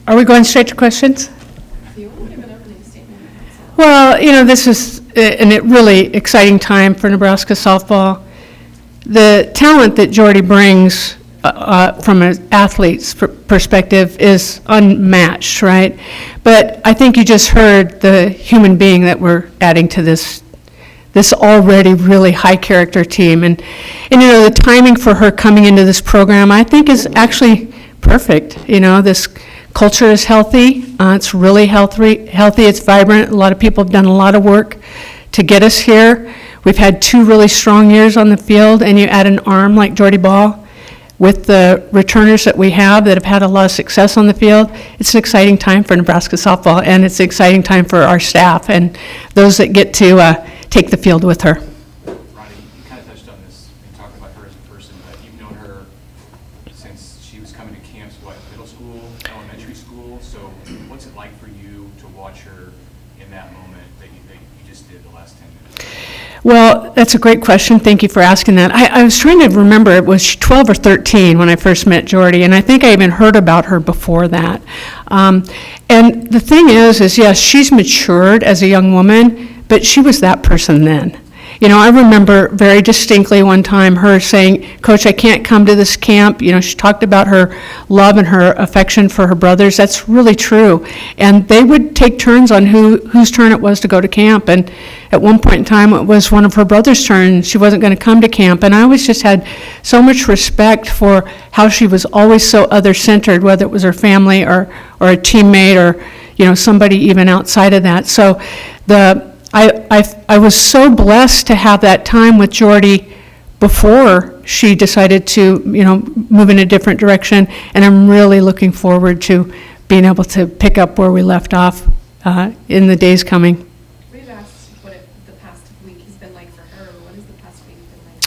Are we going straight to questions? If you want to give an opening statement. Well, this is a really exciting time for Nebraska softball. The talent that Jordy brings from an athlete's perspective is unmatched, right? But I think you just heard the human being that we're adding to this already really high character team. And the timing for her coming into this program, I think, is actually perfect. This culture is healthy. It's really healthy. It's vibrant. A lot of people have done a lot of work to get us here. We've had 2 really strong years on the field, and you add an arm like Jordy Ball with the returners that we have that have had a lot of success on the field. It's an exciting time for Nebraska softball, and it's an exciting time for our staff and those that get to take the field with her. Rhonda, you kind of touched on this and talked about her as a person, but you've known her since she was coming to camps, middle school, elementary school. So what's it like for you to watch her in that moment that you just did the last 10 minutes? Well, that's a great question. Thank you for asking that. I was trying to remember, it was 12 or 13 when I first met Jordy, and I think I even heard about her before that. And the thing is yes, she's matured as a young woman, but she was that person then. I remember very distinctly one time her saying, "Coach, I can't come to this camp." She talked about her love and her affection for her brothers. That's really true. And they would take turns on whose turn it was to go to camp. And at one point in time, it was one of her brother's turn. She wasn't going to come to camp. And I always just had so much respect for how she was always so other-centered, whether it was her family or a teammate or, somebody even outside of that. So I was so blessed to have that time with Jordy before she decided to, move in a different direction, and I'm really looking forward to being able to pick up where we left off in the days coming. We've asked what the past week has been like for her. What has the past week been like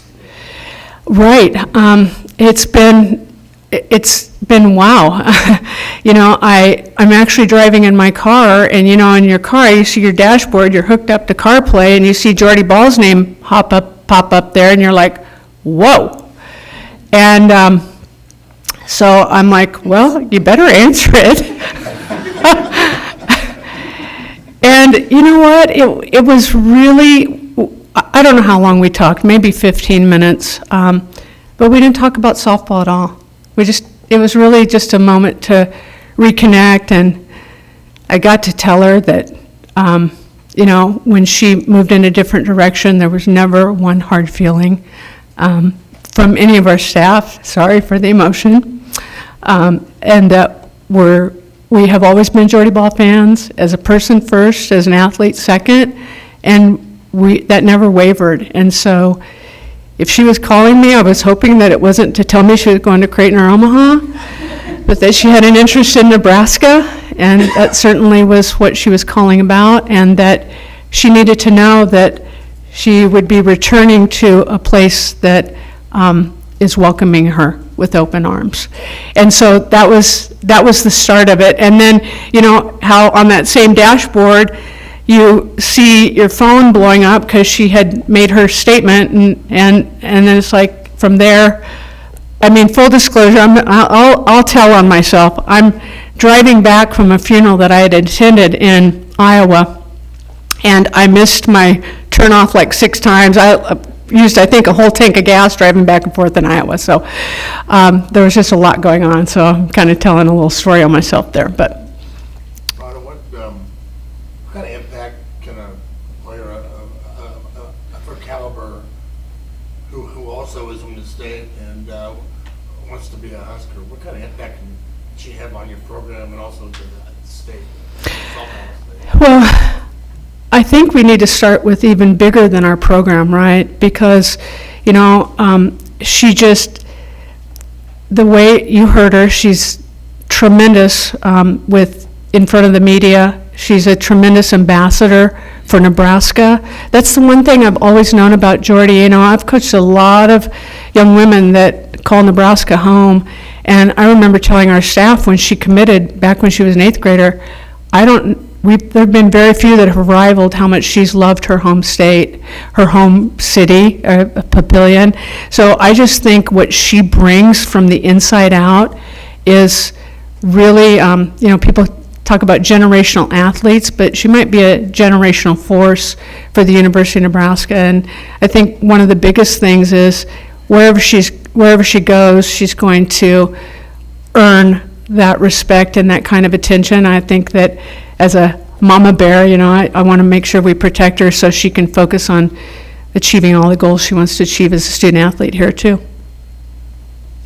for you? Right. It's been wow. I'm actually driving in my car, and in your car you see your dashboard, you're hooked up to CarPlay, and you see Jordy Ball's name pop up there, and you're like, whoa. And so I'm like, well, you better answer it. And you know what? It was really, I don't know how long we talked, maybe 15 minutes, but we didn't talk about softball at all. It was really just a moment to reconnect, and I got to tell her that, when she moved in a different direction, there was never one hard feeling from any of our staff. Sorry for the emotion. And that we have always been Jordy Ball fans, as a person first, as an athlete second, and that never wavered. And so if she was calling me, I was hoping that it wasn't to tell me she was going to Creighton or Omaha, but that she had an interest in Nebraska, and that certainly was what she was calling about, and that she needed to know that she would be returning to a place that is welcoming her with open arms. And so that was the start of it. And then, how on that same dashboard, you see your phone blowing up because she had made her statement, and then it's like from there. Full disclosure, I'll tell on myself. I'm driving back from a funeral that I had attended in Iowa, and I missed my turnoff like 6 times. I used, I think, a whole tank of gas driving back and forth in Iowa. So there was just a lot going on. So I'm kind of telling a little story on myself there, but. What kind of impact can a player of her caliber, who also is from the state and wants to be a Husker, what kind of impact can she have on your program and also to the state? Well, I think we need to start with even bigger than our program, right? Because, she just, the way you heard her, she's tremendous in front of the media. She's a tremendous ambassador for Nebraska. That's the one thing I've always known about Jordy. I've coached a lot of young women that call Nebraska home, and I remember telling our staff when she committed, back when she was an 8th grader, there have been very few that have rivaled how much she's loved her home state, her home city, Papillion. So I just think what she brings from the inside out is really, people talk about generational athletes, but she might be a generational force for the University of Nebraska. And I think one of the biggest things is wherever she goes, she's going to earn that respect and that kind of attention. I think that as a mama bear, I want to make sure we protect her so she can focus on achieving all the goals she wants to achieve as a student athlete here too.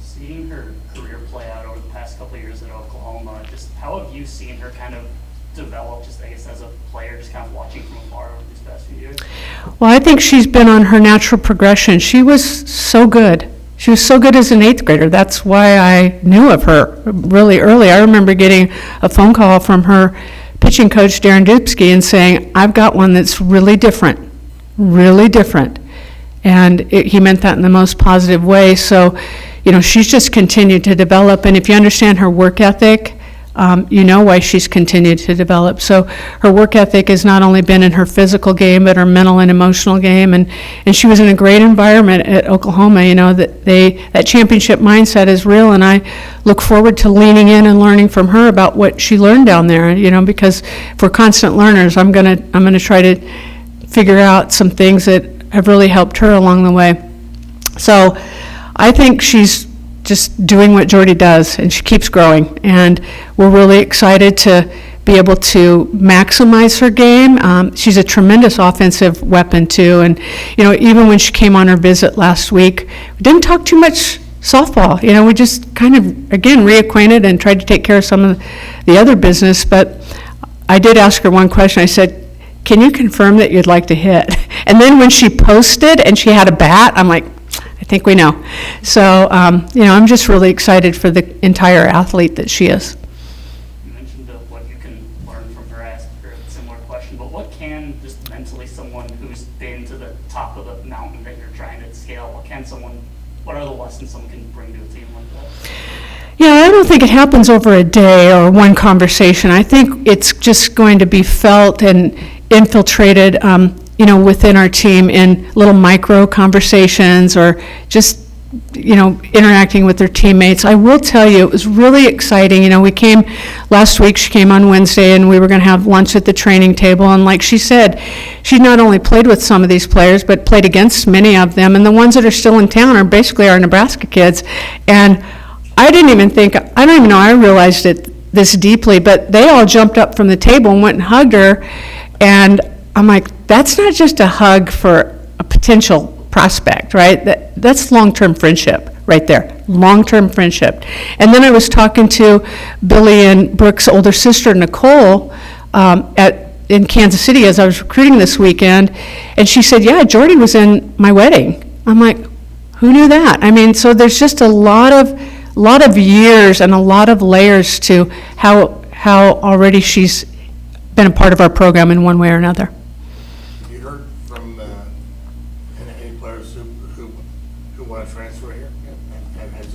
Seeing her career play out over the past couple of years at Oklahoma, just how have you seen her kind of develop, just I guess as a player, just kind of watching from afar over these past few years? Well, I think she's been on her natural progression. She was so good. She was so good as an 8th grader. That's why I knew of her really early. I remember getting a phone call from her pitching coach, Darren Dubsky, and saying, I've got one that's really different. And he meant that in the most positive way. So, she's just continued to develop. And if you understand her work ethic, you know why she's continued to develop. So her work ethic has not only been in her physical game, but her mental and emotional game. And she was in a great environment at Oklahoma. That championship mindset is real. And I look forward to leaning in and learning from her about what she learned down there. Because if we're constant learners, I'm gonna try to figure out some things that have really helped her along the way. So I think she's just doing what Jordy does, and she keeps growing. And we're really excited to be able to maximize her game. She's a tremendous offensive weapon too. And even when she came on her visit last week, we didn't talk too much softball. We just kind of, again, reacquainted and tried to take care of some of the other business. But I did ask her one question. I said, can you confirm that you'd like to hit? And then when she posted and she had a bat, I'm like, I think we know. So, I'm just really excited for the entire athlete that she is. You mentioned what you can learn from her. I asked her a similar question, but what can just mentally someone who's been to the top of the mountain that you're trying to scale, what are the lessons someone can bring to a team like that? Yeah, I don't think it happens over a day or one conversation. I think it's just going to be felt and infiltrated, within our team in little micro conversations or just, interacting with their teammates. I will tell you, it was really exciting. We came last week, she came on Wednesday, and we were going to have lunch at the training table. And like she said, she not only played with some of these players, but played against many of them. And the ones that are still in town are basically our Nebraska kids. And I don't even know I realized it this deeply, but they all jumped up from the table and went and hugged her. And I'm like, that's not just a hug for a potential prospect, right? That's long-term friendship right there, long-term friendship. And then I was talking to Billy and Brooke's older sister, Nicole, in Kansas City as I was recruiting this weekend, and she said, yeah, Jordy was in my wedding. I'm like, who knew that? So there's just a lot of years and a lot of layers to how already she's been a part of our program in one way or another. Have you heard from any players who want to transfer here? Has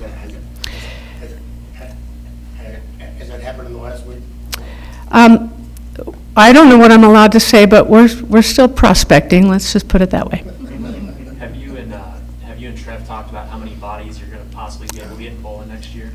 that happened in the last week? I don't know what I'm allowed to say, but we're still prospecting. Let's just put it that way. Have you and Trev talked about how many bodies you're going to possibly be able to get in bowling next year?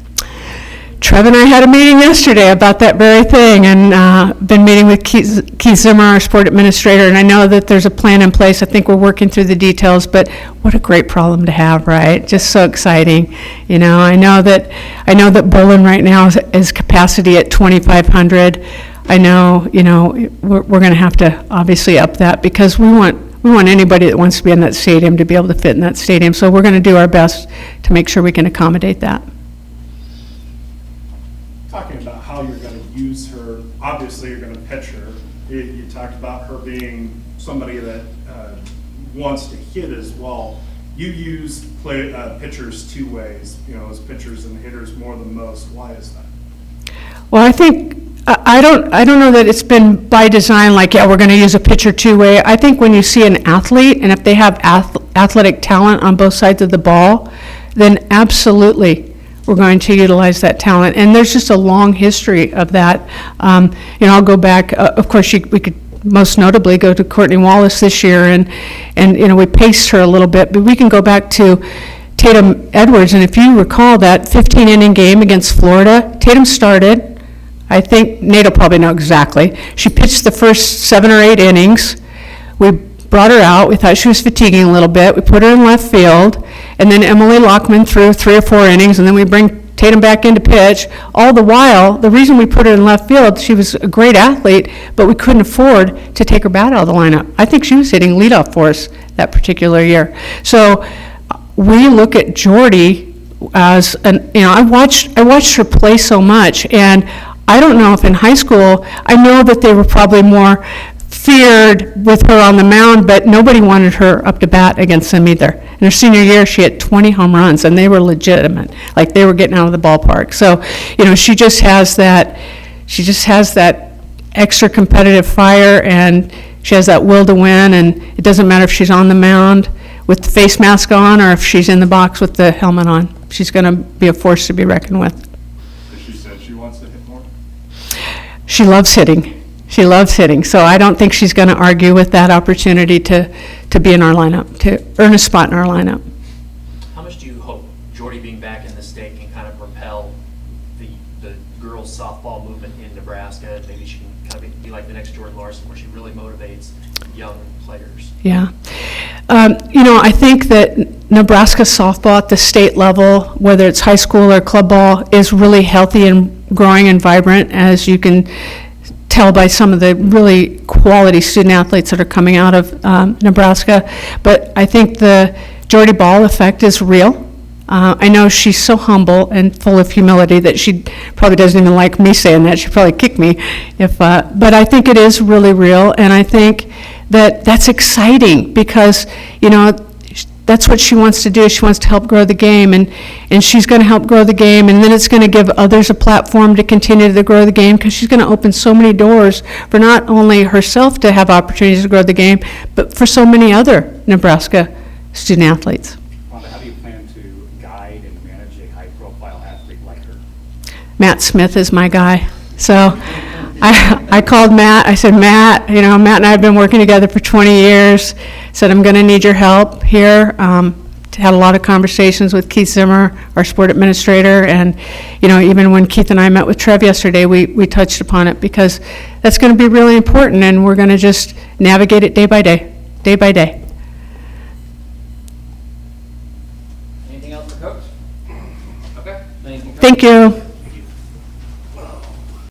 Trev and I had a meeting yesterday about that very thing, and been meeting with Keith Zimmer, our sport administrator, and I know that there's a plan in place. I think we're working through the details, but what a great problem to have, right? Just so exciting. I know that bowling right now is capacity at 2,500. I know, we're going to have to obviously up that because we want anybody that wants to be in that stadium to be able to fit in that stadium. So we're going to do our best to make sure we can accommodate that. Talking about how you're going to use her, obviously you're going to pitch her. You talked about her being somebody that wants to hit as well. You use pitchers two ways, as pitchers and hitters more than most. Why is that? Well, I think I don't know that it's been by design like, yeah, we're going to use a pitcher two-way. I think when you see an athlete, and if they have athletic talent on both sides of the ball, then absolutely we're going to utilize that talent. And there's just a long history of that. I'll go back, of course, we could most notably go to Courtney Wallace this year, and we paced her a little bit, but we can go back to Tatum Edwards, and if you recall that 15-inning game against Florida, Tatum started, I think Nate will probably know exactly. She pitched the first 7 or 8 innings. We brought her out. We thought she was fatiguing a little bit. We put her in left field, and then Emily Lockman threw 3 or 4 innings, and then we bring Tatum back into pitch. All the while, the reason we put her in left field, she was a great athlete, but we couldn't afford to take her bat out of the lineup. I think she was hitting leadoff for us that particular year. So we look at Jordy as I watched her play so much, and I don't know if in high school, I know that they were probably more feared with her on the mound, but nobody wanted her up to bat against them either. In her senior year, she hit 20 home runs, and they were legitimate, like they were getting out of the ballpark. So, she just has that extra competitive fire, and she has that will to win, and it doesn't matter if she's on the mound with the face mask on or if she's in the box with the helmet on. She's going to be a force to be reckoned with. She said she wants to hit more? She loves hitting. She loves hitting, so I don't think she's going to argue with that opportunity to be in our lineup, to earn a spot in our lineup. How much do you hope Jordy being back in the state can kind of propel the girls softball movement in Nebraska? Maybe she can kind of be like the next Jordan Larson, where she really motivates young players. Yeah. I think that Nebraska softball at the state level, whether it's high school or club ball, is really healthy and growing and vibrant, as you can tell by some of the really quality student athletes that are coming out of Nebraska. But I think the Jordy Ball effect is real. I know she's so humble and full of humility that she probably doesn't even like me saying that. She'd probably kick me but I think it is really real, and I think that's exciting because, that's what she wants to do. She wants to help grow the game, and she's going to help grow the game, and then it's going to give others a platform to continue to grow the game, because she's going to open so many doors for not only herself to have opportunities to grow the game, but for so many other Nebraska student athletes. Rhonda, how do you plan to guide and manage a high-profile athlete like her? Matt Smith is my guy. So I called Matt. I said, Matt, Matt and I have been working together for 20 years. Said, I'm going to need your help here. Had a lot of conversations with Keith Zimmer, our sport administrator, and even when Keith and I met with Trev yesterday, we touched upon it, because that's going to be really important, and we're going to just navigate it day by day. Anything else for Coach? Okay. Thank you. Thank you.